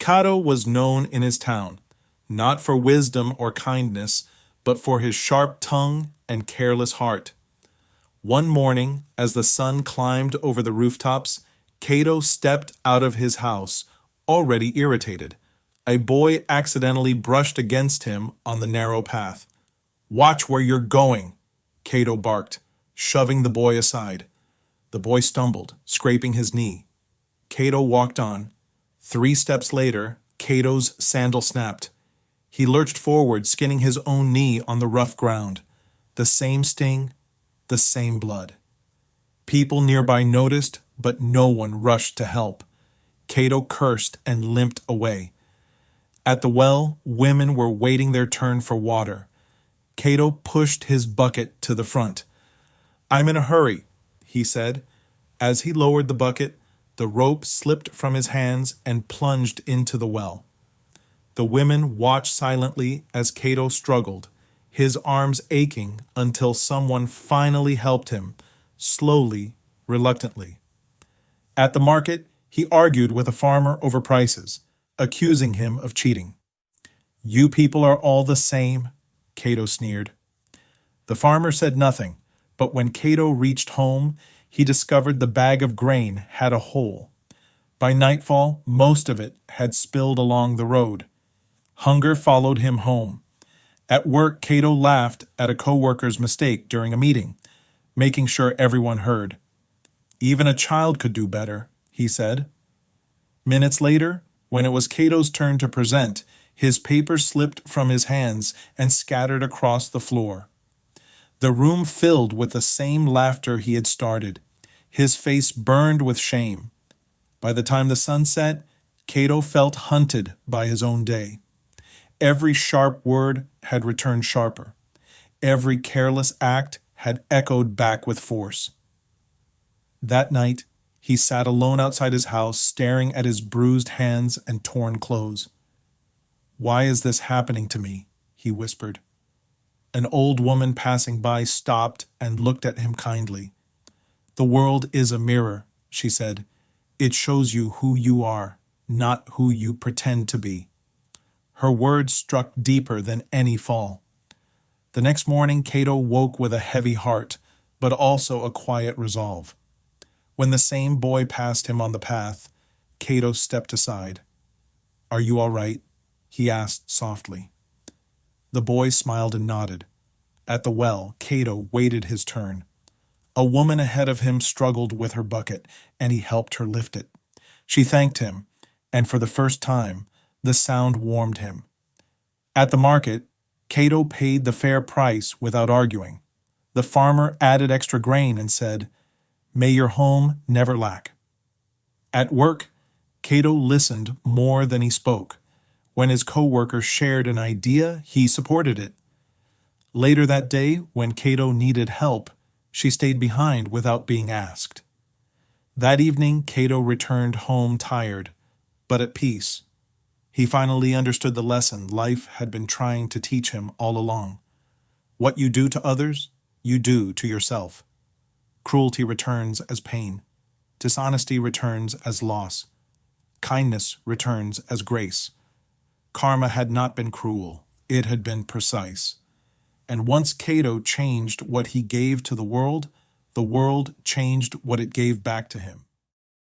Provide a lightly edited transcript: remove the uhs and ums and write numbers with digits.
Cato was known in his town, not for wisdom or kindness, but for his sharp tongue and careless heart. One morning, as the sun climbed over the rooftops, Cato stepped out of his house, already irritated. A boy accidentally brushed against him on the narrow path. "Watch where you're going," Cato barked, shoving the boy aside. The boy stumbled, scraping his knee. Cato walked on. 3 steps later, Cato's sandal snapped. He lurched forward, skinning his own knee on the rough ground. The same sting, the same blood. People nearby noticed, but no one rushed to help. Cato cursed and limped away. At the well, women were waiting their turn for water. Cato pushed his bucket to the front. "I'm in a hurry," he said. As he lowered the bucket, the rope slipped from his hands and plunged into the well. The women watched silently as Cato struggled, his arms aching until someone finally helped him, slowly, reluctantly. At the market, he argued with a farmer over prices, accusing him of cheating. "You people are all the same," Cato sneered. The farmer said nothing, but when Cato reached home, he discovered the bag of grain had a hole. By nightfall, most of it had spilled along the road. Hunger followed him home. At work, Cato laughed at a co-worker's mistake during a meeting, making sure everyone heard. "Even a child could do better," he said. Minutes later, when it was Cato's turn to present, his paper slipped from his hands and scattered across the floor. The room filled with the same laughter he had started. His face burned with shame. By the time the sun set, Cato felt hunted by his own day. Every sharp word had returned sharper. Every careless act had echoed back with force. That night, he sat alone outside his house, staring at his bruised hands and torn clothes. "Why is this happening to me?" he whispered. An old woman passing by stopped and looked at him kindly. "The world is a mirror," she said. "It shows you who you are, not who you pretend to be." Her words struck deeper than any fall. The next morning, Cato woke with a heavy heart, but also a quiet resolve. When the same boy passed him on the path, Cato stepped aside. "Are you all right?" he asked softly. The boy smiled and nodded. At the well, Cato waited his turn. A woman ahead of him struggled with her bucket, and he helped her lift it. She thanked him, and for the first time, the sound warmed him. At the market, Cato paid the fair price without arguing. The farmer added extra grain and said, "May your home never lack." At work, Cato listened more than he spoke. When his co-worker shared an idea, he supported it. Later that day, when Cato needed help, she stayed behind without being asked. That evening, Cato returned home tired, but at peace. He finally understood the lesson life had been trying to teach him all along. What you do to others, you do to yourself. Cruelty returns as pain. Dishonesty returns as loss. Kindness returns as grace. Karma had not been cruel, it had been precise. And once Cato changed what he gave to the world changed what it gave back to him.